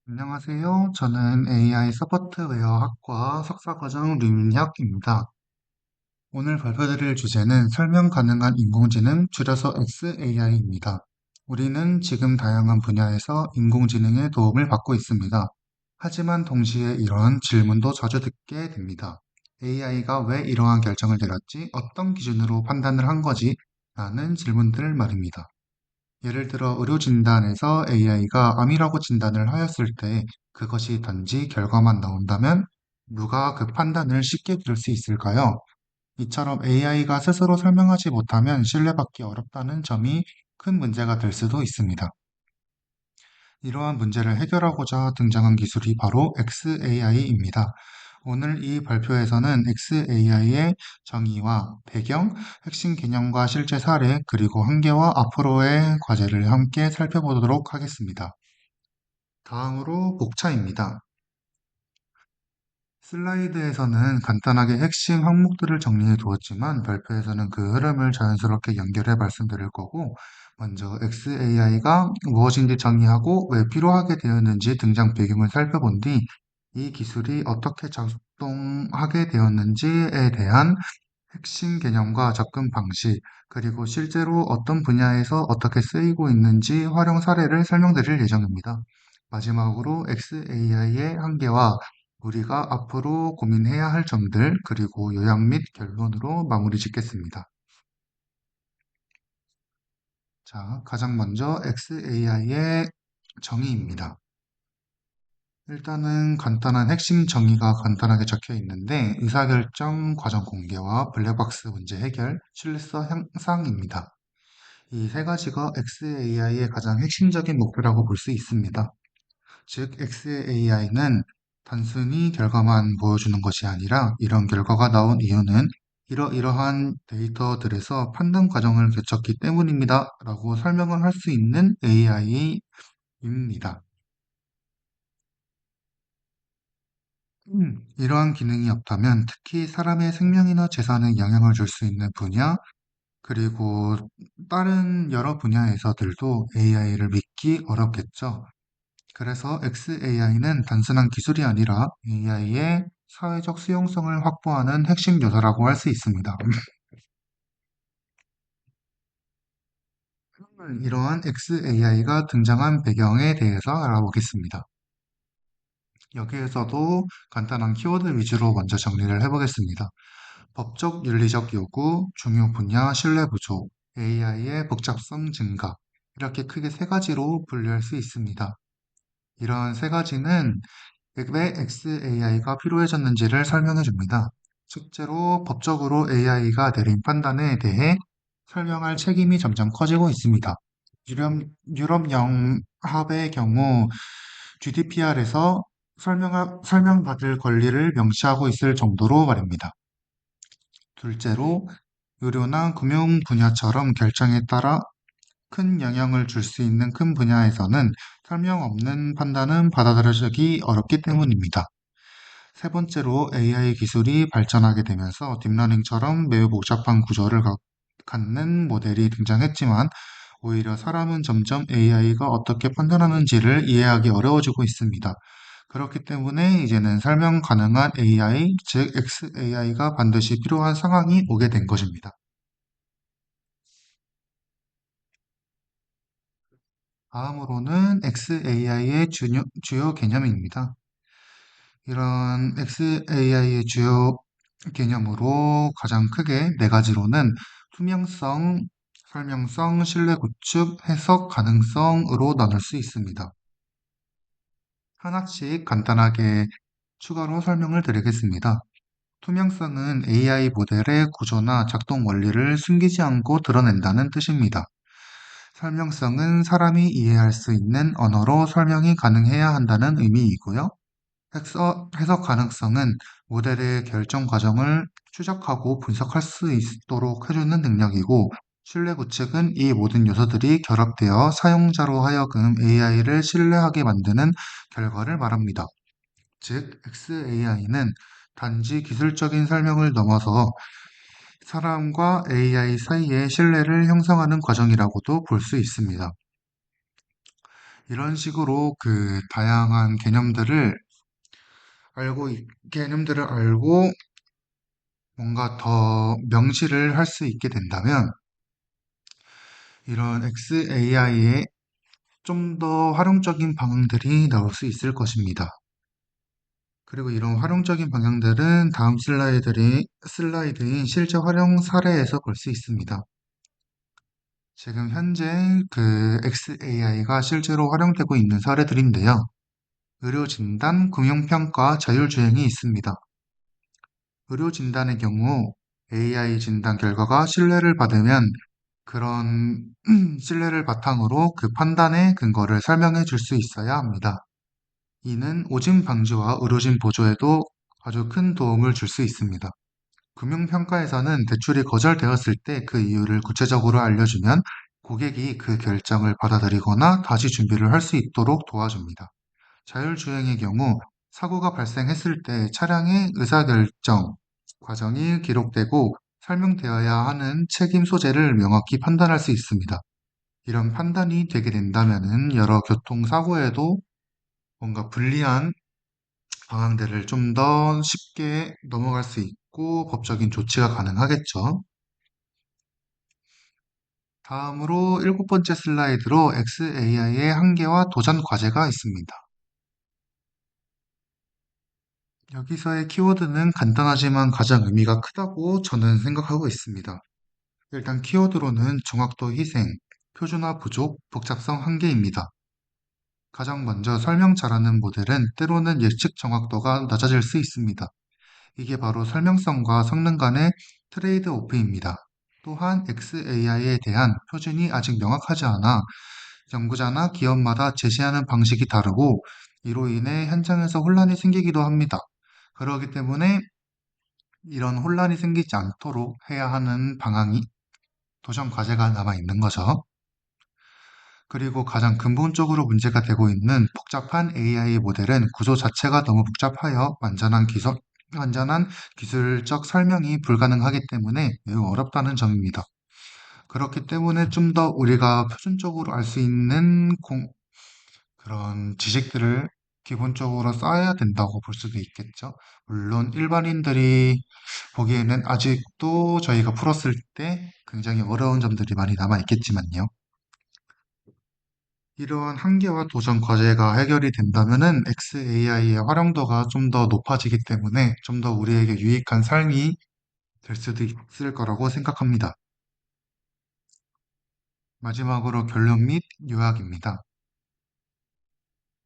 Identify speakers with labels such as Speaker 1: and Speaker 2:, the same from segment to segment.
Speaker 1: 안녕하세요. 저는 AI 소프트웨어 학과 석사과정 류민혁입니다. 오늘 발표드릴 주제는 설명 가능한 인공지능, 줄여서 XAI입니다. 우리는 지금 다양한 분야에서 인공지능의 도움을 받고 있습니다. 하지만 동시에 이런 질문도 자주 듣게 됩니다. AI가 왜 이러한 결정을 내렸지? 어떤 기준으로 판단을 한 거지? 라는 질문들 말입니다. 예를 들어 의료 진단에서 AI가 암이라고 진단을 하였을 때 그것이 단지 결과만 나온다면 누가 그 판단을 쉽게 들을 수 있을까요? 이처럼 AI가 스스로 설명하지 못하면 신뢰받기 어렵다는 점이 큰 문제가 될 수도 있습니다. 이러한 문제를 해결하고자 등장한 기술이 바로 XAI입니다. 오늘 이 발표에서는 XAI의 정의와 배경, 핵심 개념과 실제 사례, 그리고 한계와 앞으로의 과제를 함께 살펴보도록 하겠습니다. 다음으로 복차입니다. 슬라이드에서는 간단하게 핵심 항목들을 정리해 두었지만 발표에서는 그 흐름을 자연스럽게 연결해 말씀드릴 거고, 먼저 XAI가 무엇인지 정의하고 왜 필요하게 되었는지 등장 배경을 살펴본 뒤 이 기술이 어떻게 작동하게 되었는지에 대한 핵심 개념과 접근 방식, 그리고 실제로 어떤 분야에서 어떻게 쓰이고 있는지 활용 사례를 설명드릴 예정입니다. 마지막으로 XAI의 한계와 우리가 앞으로 고민해야 할 점들, 그리고 요약 및 결론으로 마무리 짓겠습니다. 자, 가장 먼저 XAI의 정의입니다. 일단은 간단한 핵심 정의가 간단하게 적혀 있는데 의사결정 과정 공개와 블랙박스 문제 해결, 신뢰성 향상입니다. 이 세 가지가 XAI의 가장 핵심적인 목표라고 볼 수 있습니다. 즉, XAI는 단순히 결과만 보여주는 것이 아니라 이런 결과가 나온 이유는 이러이러한 데이터들에서 판단 과정을 거쳤기 때문입니다. 라고 설명을 할 수 있는 AI입니다. 이러한 기능이 없다면 특히 사람의 생명이나 재산에 영향을 줄 수 있는 분야, 그리고 다른 여러 분야에서들도 AI를 믿기 어렵겠죠. 그래서 XAI는 단순한 기술이 아니라 AI의 사회적 수용성을 확보하는 핵심 요소라고 할 수 있습니다. 이러한 XAI가 등장한 배경에 대해서 알아보겠습니다. 여기에서도 간단한 키워드 위주로 먼저 정리를 해보겠습니다. 법적 윤리적 요구, 중요 분야 신뢰 부족, AI의 복잡성 증가, 이렇게 크게 세 가지로 분류할 수 있습니다. 이런 세 가지는 왜 XAI가 필요해졌는지를 설명해 줍니다. 실제로 법적으로 AI가 내린 판단에 대해 설명할 책임이 점점 커지고 있습니다. 유럽, 유럽연합의 경우 GDPR에서 설명받을 권리를 명시하고 있을 정도로 말입니다. 둘째로, 의료나 금융 분야처럼 결정에 따라 큰 영향을 줄 수 있는 큰 분야에서는 설명 없는 판단은 받아들여지기 어렵기 때문입니다. 세 번째로 AI 기술이 발전하게 되면서 딥러닝처럼 매우 복잡한 구조를 갖는 모델이 등장했지만 오히려 사람은 점점 AI가 어떻게 판단하는지를 이해하기 어려워지고 있습니다. 그렇기 때문에 이제는 설명 가능한 AI, 즉 XAI가 반드시 필요한 상황이 오게 된 것입니다. 다음으로는 XAI의 주요 개념입니다. 이런 XAI의 주요 개념으로 가장 크게 네 가지로는 투명성, 설명성, 신뢰 구축, 해석 가능성으로 나눌 수 있습니다. 하나씩 간단하게 추가로 설명을 드리겠습니다. 투명성은 AI 모델의 구조나 작동 원리를 숨기지 않고 드러낸다는 뜻입니다. 설명성은 사람이 이해할 수 있는 언어로 설명이 가능해야 한다는 의미이고요. 해석 가능성은 모델의 결정 과정을 추적하고 분석할 수 있도록 해주는 능력이고, 신뢰 구축은 이 모든 요소들이 결합되어 사용자로 하여금 AI를 신뢰하게 만드는 결과를 말합니다. 즉, XAI는 단지 기술적인 설명을 넘어서 사람과 AI 사이의 신뢰를 형성하는 과정이라고도 볼 수 있습니다. 이런 식으로 그 다양한 개념들을 알고 뭔가 더 명시를 할 수 있게 된다면 이런 XAI에 좀 더 활용적인 방향들이 나올 수 있을 것입니다. 그리고 이런 활용적인 방향들은 다음 슬라이드인 실제 활용 사례에서 볼 수 있습니다. 지금 현재 그 XAI가 실제로 활용되고 있는 사례들인데요. 의료진단, 금융평가, 자율주행이 있습니다. 의료진단의 경우 AI 진단 결과가 신뢰를 받으면 그런 신뢰를 바탕으로 그 판단의 근거를 설명해 줄 수 있어야 합니다. 이는 오진 방지와 의료진 보조에도 아주 큰 도움을 줄 수 있습니다. 금융평가에서는 대출이 거절되었을 때 그 이유를 구체적으로 알려주면 고객이 그 결정을 받아들이거나 다시 준비를 할 수 있도록 도와줍니다. 자율주행의 경우 사고가 발생했을 때 차량의 의사결정 과정이 기록되고 설명되어야 하는 책임 소재를 명확히 판단할 수 있습니다. 이런 판단이 되게 된다면은 여러 교통사고에도 뭔가 불리한 방향들을 좀 더 쉽게 넘어갈 수 있고 법적인 조치가 가능하겠죠. 다음으로 일곱 번째 슬라이드로 XAI의 한계와 도전 과제가 있습니다. 여기서의 키워드는 간단하지만 가장 의미가 크다고 저는 생각하고 있습니다. 일단 키워드로는 정확도 희생, 표준화 부족, 복잡성 한계입니다. 가장 먼저 설명 잘하는 모델은 때로는 예측 정확도가 낮아질 수 있습니다. 이게 바로 설명성과 성능 간의 트레이드 오프입니다. 또한 XAI에 대한 표준이 아직 명확하지 않아 연구자나 기업마다 제시하는 방식이 다르고 이로 인해 현장에서 혼란이 생기기도 합니다. 그렇기 때문에 이런 혼란이 생기지 않도록 해야 하는 방향이 도전 과제가 남아 있는 거죠. 그리고 가장 근본적으로 문제가 되고 있는 복잡한 AI 모델은 구조 자체가 너무 복잡하여 완전한 기술적 설명이 불가능하기 때문에 매우 어렵다는 점입니다. 그렇기 때문에 좀 더 우리가 표준적으로 알 수 있는 그런 지식들을 기본적으로 쌓아야 된다고 볼 수도 있겠죠. 물론 일반인들이 보기에는 아직도 저희가 풀었을 때 굉장히 어려운 점들이 많이 남아 있겠지만요. 이러한 한계와 도전 과제가 해결이 된다면은 XAI의 활용도가 좀 더 높아지기 때문에 좀 더 우리에게 유익한 삶이 될 수도 있을 거라고 생각합니다. 마지막으로 결론 및 요약입니다.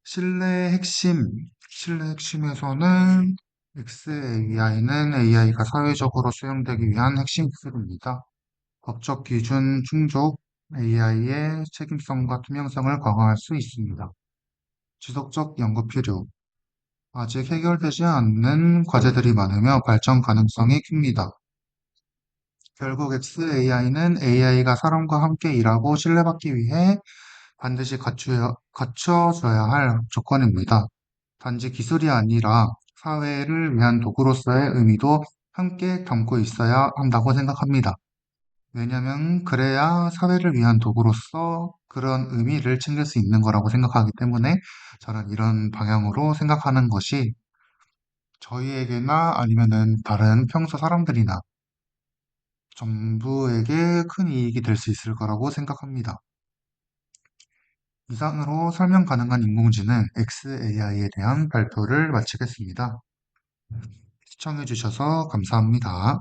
Speaker 1: 신뢰 핵심에서는 XAI는 AI가 사회적으로 수용되기 위한 핵심 기술입니다. 법적 기준 충족, AI의 책임성과 투명성을 강화할 수 있습니다. 지속적 연구 필요, 아직 해결되지 않는 과제들이 많으며 발전 가능성이 큽니다. 결국 XAI는 AI가 사람과 함께 일하고 신뢰받기 위해 반드시 갖춰져야 할 조건입니다. 단지 기술이 아니라 사회를 위한 도구로서의 의미도 함께 담고 있어야 한다고 생각합니다. 왜냐면 그래야 사회를 위한 도구로서 그런 의미를 챙길 수 있는 거라고 생각하기 때문에 저는 이런 방향으로 생각하는 것이 저희에게나 아니면은 다른 평소 사람들이나 정부에게 큰 이익이 될 수 있을 거라고 생각합니다. 이상으로 설명 가능한 인공지능 XAI에 대한 발표를 마치겠습니다. 시청해주셔서 감사합니다.